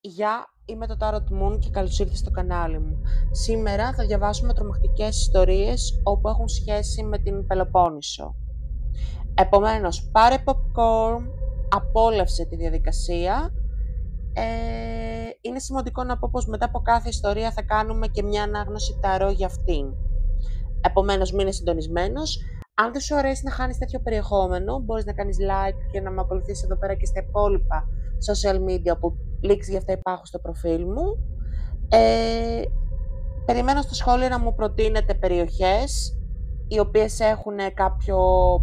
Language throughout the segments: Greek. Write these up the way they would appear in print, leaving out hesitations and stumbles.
Γεια, είμαι το Tarot Moon και καλώς ήρθες στο κανάλι μου. Σήμερα θα διαβάσουμε τρομακτικές ιστορίες όπου έχουν σχέση με την Πελοπόννησο. Επομένως, πάρε popcorn, απόλαυσε τη διαδικασία. Είναι σημαντικό να πω πως μετά από κάθε ιστορία θα κάνουμε και μια ανάγνωση ταρό για αυτήν. Επομένως, μείνε συντονισμένος. Αν δεν σου αρέσει να χάνεις τέτοιο περιεχόμενο, μπορείς να κάνεις like και να με ακολουθήσεις εδώ πέρα και στα υπόλοιπα social media που links για αυτά υπάρχουν στο προφίλ μου. Περιμένω στα σχόλια να μου προτείνετε περιοχές οι οποίες έχουν κάποιο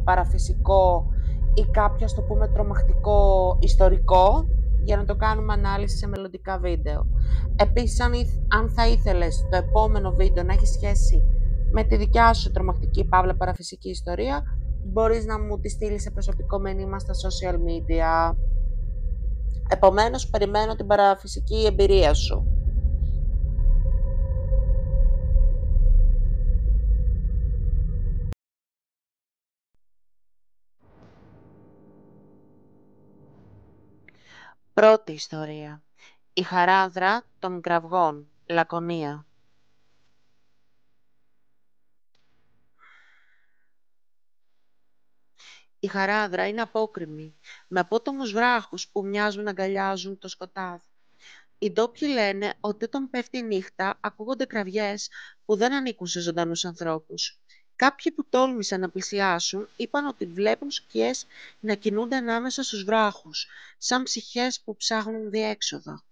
παραφυσικό ή κάποιο, ας το πούμε, τρομακτικό ιστορικό για να το κάνουμε ανάλυση σε μελλοντικά βίντεο. Επίσης, αν θα ήθελες το επόμενο βίντεο να έχει σχέση με τη δικιά σου τρομακτική παύλα παραφυσική ιστορία, μπορείς να μου τη στείλεις σε προσωπικό μήνυμα στα social media. Επομένως, περιμένω την παραφυσική εμπειρία σου. Πρώτη ιστορία. Η χαράδρα των κραυγών. Λακωνία. Η χαράδρα είναι απόκρημη, με απότομους βράχους που μοιάζουν να αγκαλιάζουν το σκοτάδι. Οι ντόπιοι λένε ότι όταν πέφτει η νύχτα ακούγονται κραυγές που δεν ανήκουν σε ζωντανούς ανθρώπους. Κάποιοι που τόλμησαν να πλησιάσουν είπαν ότι βλέπουν σκιές να κινούνται ανάμεσα στους βράχους, σαν ψυχές που ψάχνουν διέξοδο.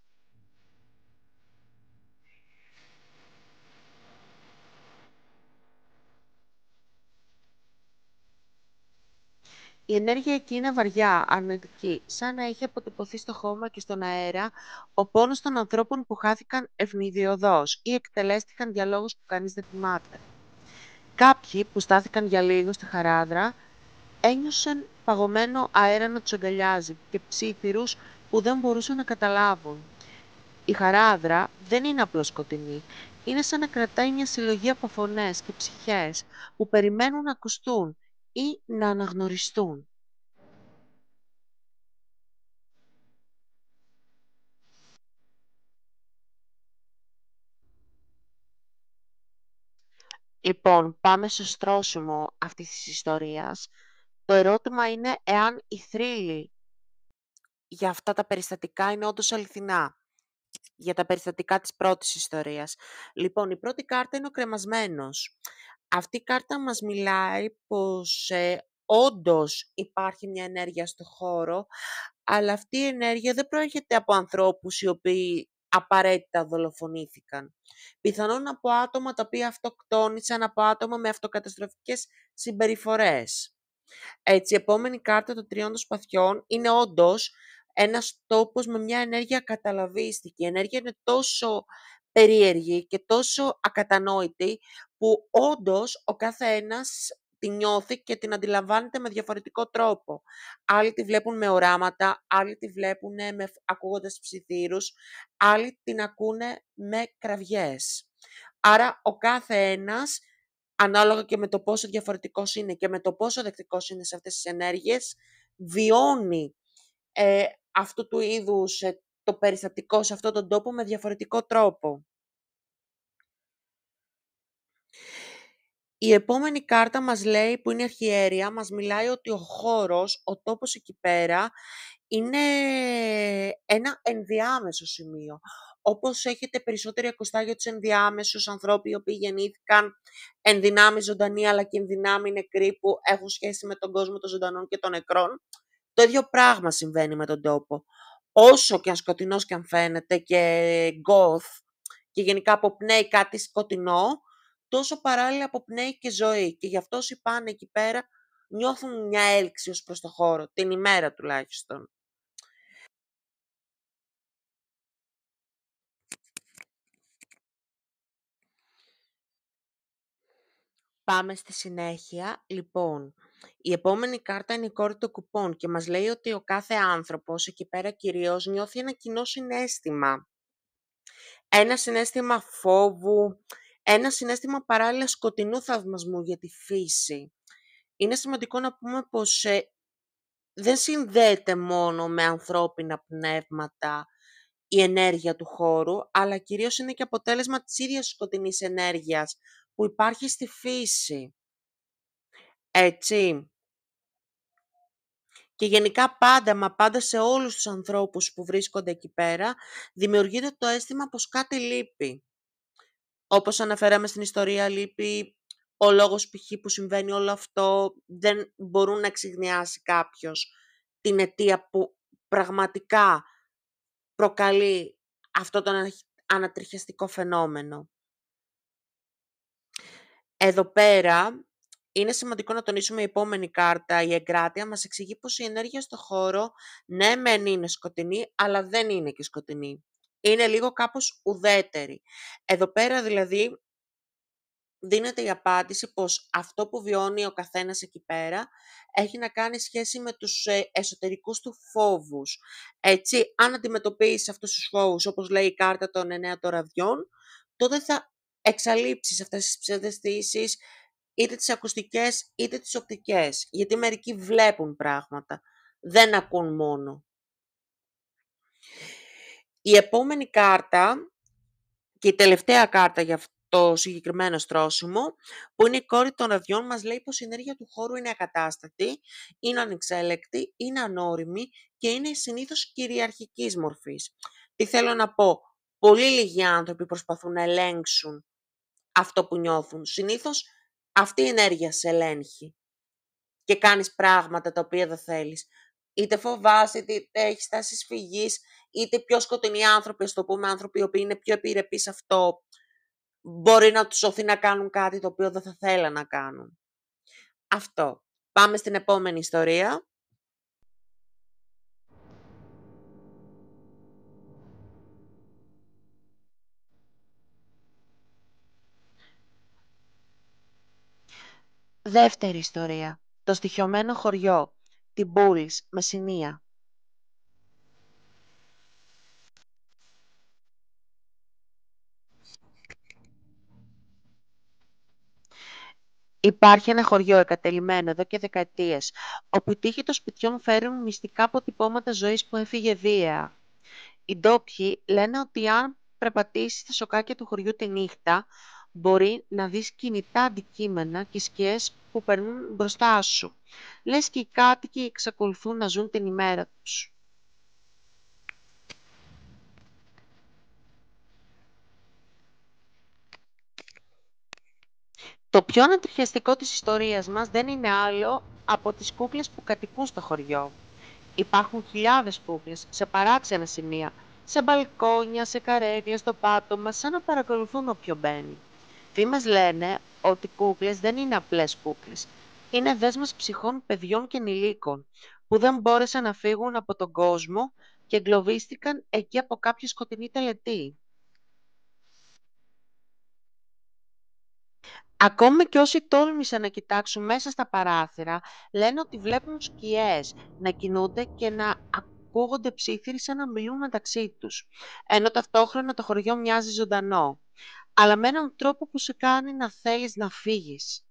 Η ενέργεια εκεί είναι βαριά, αρνητική, σαν να είχε αποτυπωθεί στο χώμα και στον αέρα ο πόνος των ανθρώπων που χάθηκαν ευνηδιωδώς ή εκτελέστηκαν για λόγους που κανείς δεν θυμάται. Κάποιοι που στάθηκαν για λίγο στη χαράδρα ένιωσαν παγωμένο αέρα να τους αγκαλιάζει και ψίθυρους που δεν μπορούσαν να καταλάβουν. Η χαράδρα δεν είναι απλώς σκοτεινή. Είναι σαν να κρατάει μια συλλογή από φωνές και ψυχές που περιμένουν να ακουστούν ή να αναγνωριστούν. Λοιπόν, πάμε στο στρώσιμο αυτής της ιστορίας. Το ερώτημα είναι εάν οι θρύλοι για αυτά τα περιστατικά είναι όντως αληθινά. Για τα περιστατικά της πρώτης ιστορίας. Λοιπόν, η πρώτη κάρτα είναι ο κρεμασμένος. Αυτή η κάρτα μας μιλάει πως όντως υπάρχει μια ενέργεια στο χώρο, αλλά αυτή η ενέργεια δεν προέρχεται από ανθρώπους οι οποίοι απαραίτητα δολοφονήθηκαν. Πιθανόν από άτομα τα οποία αυτοκτόνησαν, από άτομα με αυτοκαταστροφικές συμπεριφορές. Έτσι, η επόμενη κάρτα των τριών των σπαθιών είναι όντως ένας τόπος με μια ενέργεια καταλαβίστικη. Η ενέργεια είναι τόσο περίεργη και τόσο ακατανόητη που όντως ο κάθε ένας τη νιώθει και την αντιλαμβάνεται με διαφορετικό τρόπο. Άλλοι τη βλέπουν με οράματα, άλλοι τη βλέπουν ακούγοντας ψιθύρους, άλλοι την ακούνε με κραυγές. Άρα ο κάθε ένας, ανάλογα και με το πόσο διαφορετικός είναι και με το πόσο δεκτικός είναι σε αυτές τις ενέργειες, βιώνει αυτού του είδους το περιστατικό σε αυτόν τον τόπο με διαφορετικό τρόπο. Η επόμενη κάρτα μας λέει, που είναι αρχιέρεια, μας μιλάει ότι ο χώρος, ο τόπος εκεί πέρα, είναι ένα ενδιάμεσο σημείο. Όπως έχετε περισσότεροι ακουστά για τους ενδιάμεσους ανθρώποι οι οποίοι γεννήθηκαν εν δυνάμει ζωντανοί αλλά και εν δυνάμει νεκροί που έχουν σχέση με τον κόσμο των ζωντανών και των νεκρών, το ίδιο πράγμα συμβαίνει με τον τόπο. Όσο και αν σκοτεινός και αν φαίνεται και goth και γενικά αποπνέει κάτι σκοτεινό, τόσο παράλληλα αποπνέει και ζωή. Και γι' αυτό όσοι πάνε εκεί πέρα νιώθουν μια έλξη ως προς το χώρο, την ημέρα τουλάχιστον. Πάμε στη συνέχεια. Λοιπόν, η επόμενη κάρτα είναι η κόρη των κουπών και μας λέει ότι ο κάθε άνθρωπος εκεί πέρα κυρίως νιώθει ένα κοινό συναίσθημα. Ένα συναίσθημα φόβου, ένα συναίσθημα παράλληλα σκοτεινού θαυμασμού για τη φύση. Είναι σημαντικό να πούμε πως δεν συνδέεται μόνο με ανθρώπινα πνεύματα η ενέργεια του χώρου, αλλά κυρίως είναι και αποτέλεσμα της ίδιας σκοτεινής ενέργειας που υπάρχει στη φύση. Έτσι. Και γενικά πάντα, μα πάντα σε όλους τους ανθρώπους που βρίσκονται εκεί πέρα, δημιουργείται το αίσθημα πως κάτι λείπει. Όπως αναφέραμε στην ιστορία, λείπει ο λόγος π.χ. που συμβαίνει όλο αυτό, δεν μπορούν να εξηγνιάσει κάποιος την αιτία που πραγματικά προκαλεί αυτό το ανατριχιαστικό φαινόμενο. Εδώ πέρα είναι σημαντικό να τονίσουμε η επόμενη κάρτα, η εγκράτεια, μας εξηγεί πως η ενέργεια στο χώρο, ναι μεν είναι σκοτεινή, αλλά δεν είναι και σκοτεινή. Είναι λίγο κάπως ουδέτερη. Εδώ πέρα δηλαδή δίνεται η απάντηση πως αυτό που βιώνει ο καθένας εκεί πέρα έχει να κάνει σχέση με τους εσωτερικούς του φόβους. Έτσι, αν αντιμετωπίσεις αυτούς τους φόβους, όπως λέει η κάρτα των 9 των ραδιών, τότε θα εξαλείψεις αυτές τις ψευδαισθήσεις, είτε τις ακουστικές είτε τις οπτικές, γιατί μερικοί βλέπουν πράγματα, δεν ακούν μόνο. Η επόμενη κάρτα και η τελευταία κάρτα για αυτό το συγκεκριμένο στρώσιμο, που είναι η κόρη των ραδιών, μας λέει πως η ενέργεια του χώρου είναι ακατάστατη, είναι ανεξέλεκτη, είναι ανώριμη και είναι συνήθως κυριαρχικής μορφής. Τι θέλω να πω, πολύ λίγοι άνθρωποι προσπαθούν να ελέγξουν αυτό που νιώθουν. Συνήθως αυτή η ενέργεια σε ελέγχει και κάνεις πράγματα τα οποία δεν θέλεις. Είτε φοβάσαι, είτε έχεις τάσεις φυγής, είτε πιο σκοτεινοί άνθρωποι, ας το πούμε, άνθρωποι οι οποίοι είναι πιο επιρρεπείς σε αυτό, μπορεί να τους σωθεί να κάνουν κάτι το οποίο δεν θα θέλαν να κάνουν. Αυτό. Πάμε στην επόμενη ιστορία. Δεύτερη ιστορία. Το στοιχειωμένο χωριό. Την Μπούλης, Μεσσηνία. Υπάρχει ένα χωριό εγκατελειμμένο εδώ και δεκαετίες, όπου οι τοίχοι των σπιτιών φέρουν μυστικά αποτυπώματα ζωής που έφυγε βία. Οι ντόπιοι λένε ότι αν περπατήσεις στα σοκάκια του χωριού τη νύχτα, μπορεί να δεις κινητά αντικείμενα και σκιές που περνούν μπροστά σου. Λες και οι κάτοικοι εξακολουθούν να ζουν την ημέρα τους. Το πιο ανατριχιαστικό της ιστορίας μας δεν είναι άλλο από τις κούκλες που κατοικούν στο χωριό. Υπάρχουν χιλιάδες κούκλες σε παράξενα σημεία, σε μπαλκόνια, σε καρέκλες, στο πάτωμα, σαν να παρακολουθούν όποιο μπαίνει. Φήμες λένε ότι οι κούκλες δεν είναι απλές κούκλες. Είναι δέσμες ψυχών παιδιών και ενηλίκων που δεν μπόρεσαν να φύγουν από τον κόσμο και εγκλωβίστηκαν εκεί από κάποια σκοτεινή τελετή. Ακόμη και όσοι τόλμησαν να κοιτάξουν μέσα στα παράθυρα, λένε ότι βλέπουν σκιές να κινούνται και να ακούγονται ψίθυροι σαν να μιλούν μεταξύ τους, ενώ ταυτόχρονα το χωριό μοιάζει ζωντανό, αλλά με έναν τρόπο που σε κάνει να θέλεις να φύγεις.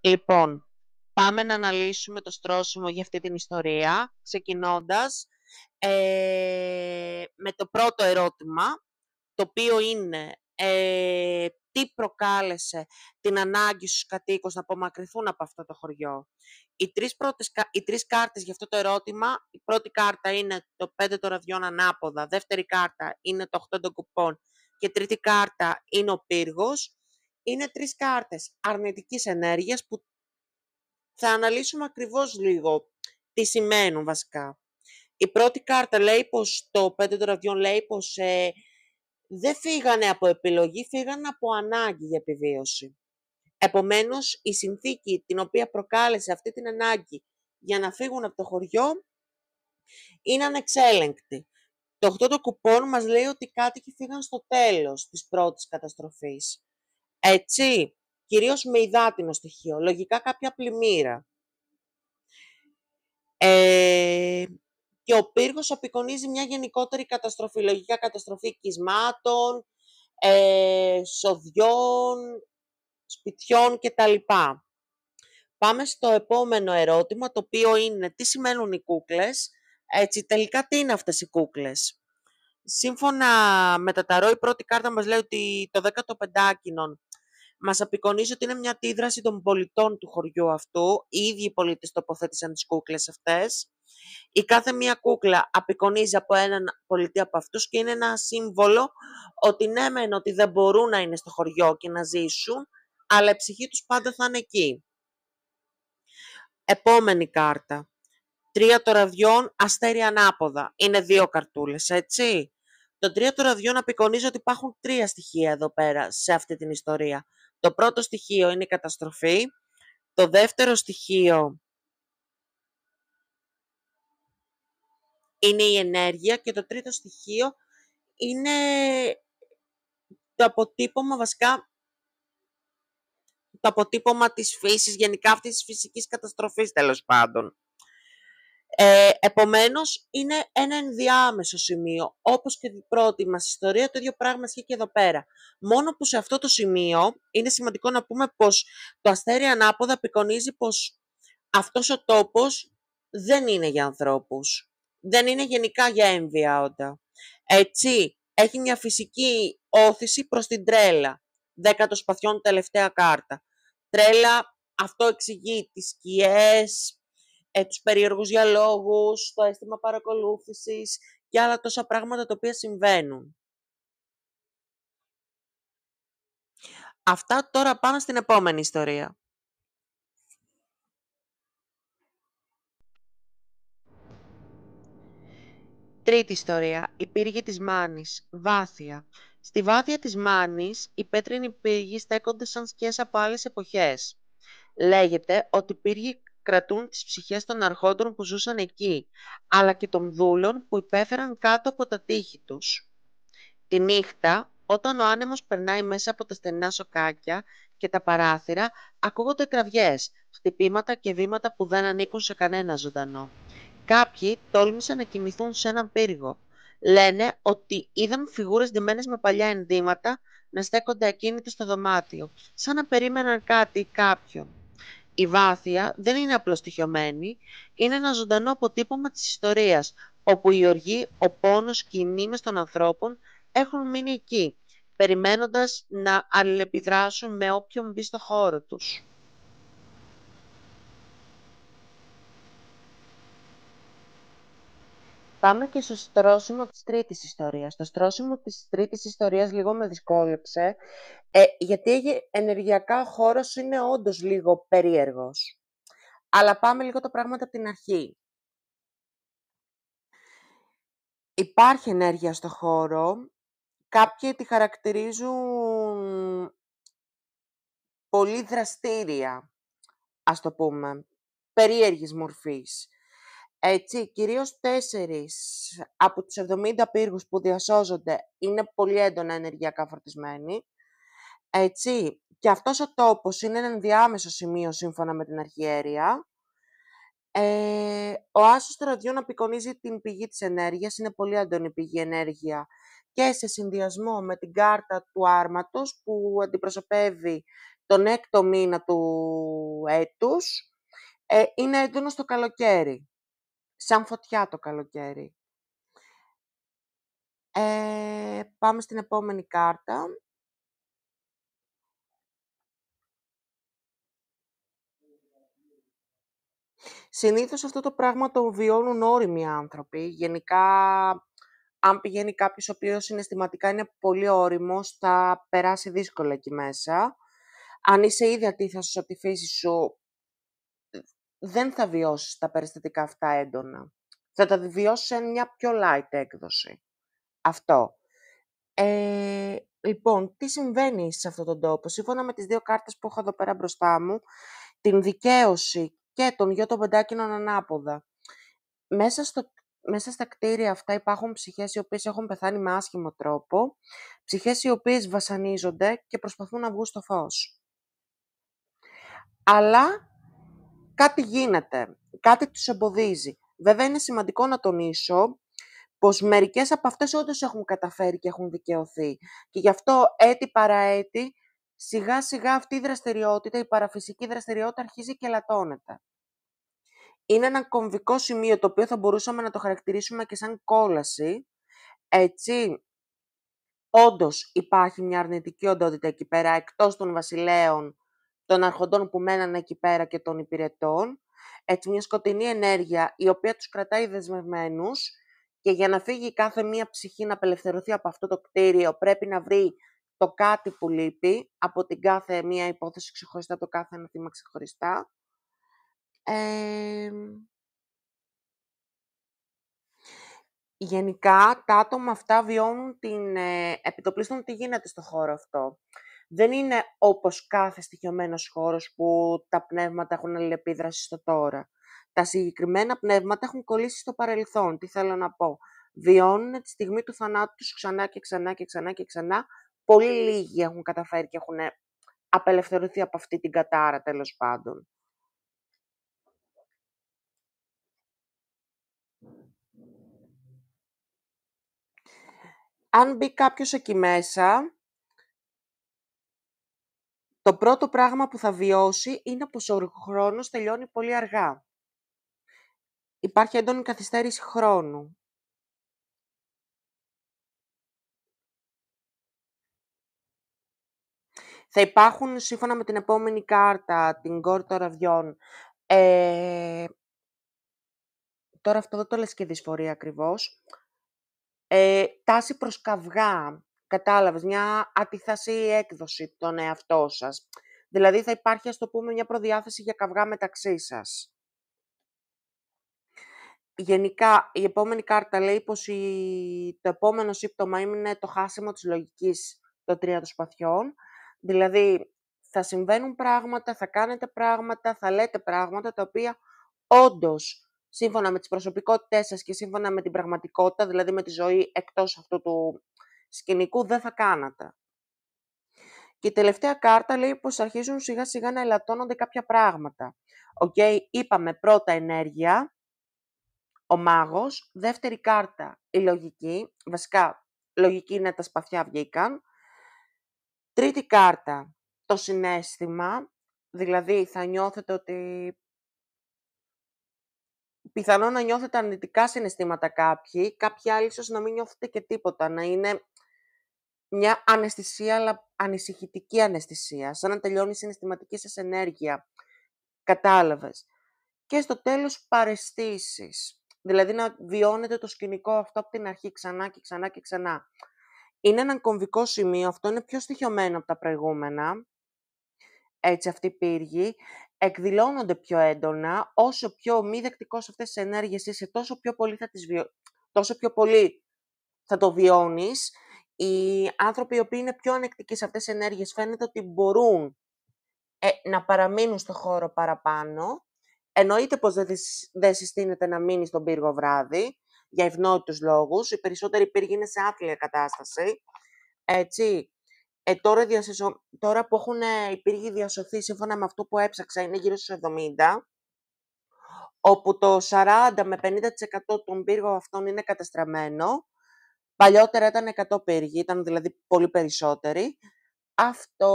Λοιπόν, πάμε να αναλύσουμε το στρώσιμο για αυτή την ιστορία, ξεκινώντας με το πρώτο ερώτημα, το οποίο είναι τι προκάλεσε την ανάγκη στους κατοίκους να απομακρυνθούν από αυτό το χωριό. Οι τρεις κάρτες για αυτό το ερώτημα, η πρώτη κάρτα είναι το 5 των ραδιών ανάποδα, δεύτερη κάρτα είναι το 8 των κουπών και τρίτη κάρτα είναι ο πύργος. Είναι τρεις κάρτες αρνητικής ενέργειας που θα αναλύσουμε ακριβώς λίγο τι σημαίνουν βασικά. Η πρώτη κάρτα λέει πως, το 5 των ραδιών λέει πως δεν φύγανε από επιλογή, φύγανε από ανάγκη για επιβίωση. Επομένως, η συνθήκη την οποία προκάλεσε αυτή την ανάγκη για να φύγουν από το χωριό είναι ανεξέλεγκτη. Το 8 των κουπών μας λέει ότι οι κάτοικοι φύγαν στο τέλος της πρώτης καταστροφής. Έτσι, κυρίως με υδάτινο στοιχείο, λογικά κάποια πλημμύρα. Και ο πύργος απεικονίζει μια γενικότερη καταστροφή, λογικά καταστροφή οικισμάτων, σοδιών, σπιτιών κτλ. Πάμε στο επόμενο ερώτημα, το οποίο είναι τι σημαίνουν οι κούκλες. Έτσι, τελικά τι είναι αυτές οι κούκλες. Σύμφωνα με τα ταρό, η πρώτη κάρτα μας λέει ότι το 15ον μας απεικονίζει ότι είναι μια αντίδραση των πολιτών του χωριού αυτού. Οι ίδιοι οι πολίτες τοποθέτησαν τις κούκλες αυτές. Η κάθε μία κούκλα απεικονίζει από έναν πολιτή από αυτούς και είναι ένα σύμβολο ότι ναι μεν ότι δεν μπορούν να είναι στο χωριό και να ζήσουν, αλλά η ψυχή τους πάντα θα είναι εκεί. Επόμενη κάρτα. 3 των ραδιών, αστέρι ανάποδα. Είναι 2 καρτούλες, έτσι. Το 3 των ραδιών απεικονίζει ότι υπάρχουν 3 στοιχεία εδώ πέρα, σε αυτή την ιστορία. Το πρώτο στοιχείο είναι η καταστροφή. Το δεύτερο στοιχείο είναι η ενέργεια και το τρίτο στοιχείο είναι το αποτύπωμα, βασικά, το αποτύπωμα της φύσης, γενικά αυτής της φυσικής καταστροφής, τέλος πάντων. Επομένως, είναι ένα ενδιάμεσο σημείο. Όπως και η πρώτη μας ιστορία, το ίδιο πράγμα ισχύει και εδώ πέρα. Μόνο που σε αυτό το σημείο είναι σημαντικό να πούμε πως το αστέρι ανάποδα απεικονίζει πως αυτός ο τόπος δεν είναι για ανθρώπους. Δεν είναι γενικά για έμβια όντα. Έτσι, έχει μια φυσική όθηση προς την τρέλα. 10 των σπαθιών, τελευταία κάρτα. Τρέλα, αυτό εξηγεί τις σκιές, τους περίεργους διαλόγους, το αίσθημα παρακολούθησης και άλλα τόσα πράγματα τα οποία συμβαίνουν. Αυτά, τώρα πάμε στην επόμενη ιστορία. Τρίτη ιστορία. Η πύργη της Μάνης. Βάθεια. Στη βάθεια της Μάνης, οι πέτρινοι πύργοι στέκονται σαν σκιές από άλλες εποχές. Λέγεται ότι οι πύργοι κρατούν τις ψυχές των αρχόντων που ζούσαν εκεί, αλλά και των δούλων που υπέφεραν κάτω από τα τείχη τους. Τη νύχτα, όταν ο άνεμος περνάει μέσα από τα στενά σοκάκια και τα παράθυρα, ακούγονται κραυγές, χτυπήματα και βήματα που δεν ανήκουν σε κανένα ζωντανό. Κάποιοι τόλμησαν να κοιμηθούν σε έναν πύργο. Λένε ότι είδαν φιγούρες ντυμένες με παλιά ενδύματα να στέκονται ακίνητοι στο δωμάτιο, σαν να περίμεναν κάτι ή κάποιον. Η βάθεια δεν είναι απλώς στοιχειωμένη, είναι ένα ζωντανό αποτύπωμα της ιστορίας, όπου η οργή, ο πόνος και οι μνήμες των ανθρώπων έχουν μείνει εκεί, περιμένοντας να αλληλεπιδράσουν με όποιον μπει στο χώρο τους. Πάμε και στο στρώσιμο της τρίτης ιστορίας. Το στρώσιμο της τρίτης ιστορίας λίγο με δυσκόλεψε, γιατί ενεργειακά ο χώρος είναι όντως λίγο περίεργος. Αλλά πάμε λίγο τα πράγματα από την αρχή. Υπάρχει ενέργεια στο χώρο. Κάποιοι τη χαρακτηρίζουν πολύ δραστήρια, ας το πούμε, περίεργης μορφής. Έτσι, κυρίως 4 από τους 70 πύργους που διασώζονται είναι πολύ έντονα ενεργειακά φορτισμένοι. Έτσι, και αυτός ο τόπος είναι ένα ενδιάμεσο σημείο σύμφωνα με την αρχιέρεια. Ο άσος των ραδιών απεικονίζει την πηγή της ενέργειας, είναι πολύ έντονη πηγή ενέργεια και σε συνδυασμό με την κάρτα του άρματος που αντιπροσωπεύει τον 6ο μήνα του έτους, είναι έντονο στο καλοκαίρι, σαν φωτιά το καλοκαίρι. Πάμε στην επόμενη κάρτα. Συνήθως αυτό το πράγμα το βιώνουν όριμοι άνθρωποι. Γενικά, αν πηγαίνει κάποιος ο οποίος συναισθηματικά είναι πολύ όριμος, θα περάσει δύσκολα εκεί μέσα. Αν είσαι ήδη αντίθετος από τη φύση σου, δεν θα βιώσεις τα περιστατικά αυτά έντονα. Θα τα βιώσεις σε μια πιο light έκδοση. Αυτό. Λοιπόν, τι συμβαίνει σε αυτόν τον τόπο. Σύμφωνα με τις 2 κάρτες που έχω εδώ πέρα μπροστά μου, την δικαίωση και τον γιο των πεντάκινων ανάποδα. Μέσα στα κτίρια αυτά υπάρχουν ψυχές οι οποίες έχουν πεθάνει με άσχημο τρόπο, ψυχές οι οποίες βασανίζονται και προσπαθούν να βγουν στο φως. Αλλά κάτι γίνεται, κάτι τους εμποδίζει. Βέβαια είναι σημαντικό να τονίσω πως μερικές από αυτές όντως έχουν καταφέρει και έχουν δικαιωθεί. Και γι' αυτό έτη παρά έτη σιγά σιγά αυτή η δραστηριότητα, η παραφυσική δραστηριότητα αρχίζει και ελαττώνεται. Είναι ένα κομβικό σημείο το οποίο θα μπορούσαμε να το χαρακτηρίσουμε και σαν κόλαση, έτσι. Όντως υπάρχει μια αρνητική οντότητα εκεί πέρα, εκτός των βασιλέων, των αρχοντών που μένανε εκεί πέρα και των υπηρετών, έτσι μια σκοτεινή ενέργεια η οποία τους κρατάει δεσμευμένους και για να φύγει κάθε μία ψυχή να απελευθερωθεί από αυτό το κτίριο πρέπει να βρει το κάτι που λείπει από την κάθε μία υπόθεση ξεχωριστά, το κάθε ένα θύμα ξεχωριστά. Γενικά, τα άτομα αυτά βιώνουν επιτοπλίστων τι γίνεται στο χώρο αυτό. Δεν είναι όπως κάθε στοιχειωμένος χώρος που τα πνεύματα έχουν αλληλεπίδραση στο τώρα. Τα συγκεκριμένα πνεύματα έχουν κολλήσει στο παρελθόν. Τι θέλω να πω. Βιώνουν τη στιγμή του θανάτου τους ξανά και ξανά και ξανά και ξανά. Πολύ λίγοι έχουν καταφέρει και έχουν απελευθερωθεί από αυτή την κατάρα, τέλος πάντων. Αν μπει κάποιος εκεί μέσα, το πρώτο πράγμα που θα βιώσει είναι πως ο χρόνος τελειώνει πολύ αργά. Υπάρχει έντονη καθυστέρηση χρόνου. Θα υπάρχουν, σύμφωνα με την επόμενη κάρτα, την κόρη των ραβδιών, τώρα αυτό δεν το λες και δυσφορία ακριβώς, τάση προς καυγά, κατάλαβες, μια ατιθασή έκδοση τον εαυτό σας. Δηλαδή θα υπάρχει, ας το πούμε, μια προδιάθεση για καυγά μεταξύ σας. Γενικά, η επόμενη κάρτα λέει πως το επόμενο σύμπτωμα είναι το χάσιμο της λογικής, το 3 των σπαθιών. Δηλαδή, θα συμβαίνουν πράγματα, θα κάνετε πράγματα, θα λέτε πράγματα, τα οποία όντως, σύμφωνα με τις προσωπικότητές σας και σύμφωνα με την πραγματικότητα, δηλαδή με τη ζωή εκτός αυτού του σκηνικού, δεν θα κάνατε. Και η τελευταία κάρτα λέει πως αρχίζουν σιγά σιγά να ελαττώνονται κάποια πράγματα. Είπαμε πρώτα ενέργεια, ο μάγος, δεύτερη κάρτα η λογική, βασικά λογική είναι τα σπαθιά βγήκαν. Τρίτη κάρτα το συναίσθημα, δηλαδή θα νιώθετε ότι πιθανόν να νιώθετε αρνητικά συναισθήματα κάποιοι άλλοι ίσως να μην νιώθετε και τίποτα, να είναι μια αναισθησία, αλλά ανησυχητική αναισθησία, σαν να τελειώνει η συναισθηματική σας ενέργεια. Κατάλαβες. Και στο τέλος παραισθήσεις, δηλαδή να βιώνετε το σκηνικό αυτό από την αρχή ξανά και ξανά και ξανά. Είναι ένα κομβικό σημείο, αυτό είναι πιο στοιχειωμένο από τα προηγούμενα, έτσι αυτοί οι πύργοι, εκδηλώνονται πιο έντονα, όσο πιο μη δεκτικός σε αυτές τις ενέργειες είσαι, τόσο πιο πολύ θα το βιώνεις. Οι άνθρωποι οι οποίοι είναι πιο ανεκτικοί σε αυτές τις ενέργειες φαίνεται ότι μπορούν να παραμείνουν στο χώρο παραπάνω. Εννοείται πως δεν συστήνεται να μείνει στον πύργο βράδυ, για ευνόητους λόγους. Οι περισσότεροι πύργοι είναι σε άθλια κατάσταση. Έτσι. Τώρα που έχουν οι πύργοι διασωθεί, σύμφωνα με αυτό που έψαξα, είναι γύρω στους 70, όπου το 40 με 50% των πύργων αυτών είναι καταστραμμένο. Παλιότερα ήταν 100 πύργοι, ήταν δηλαδή πολύ περισσότεροι. Αυτό...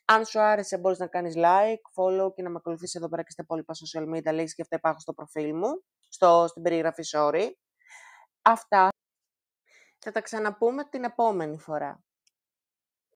Αν σου άρεσε, μπορείς να κάνεις like, follow και να με ακολουθήσεις εδώ πέρα και στα υπόλοιπα social media. Links και αυτά υπάρχουν στο προφίλ μου, στην περιγραφή, sorry. Αυτά. Θα τα ξαναπούμε την επόμενη φορά.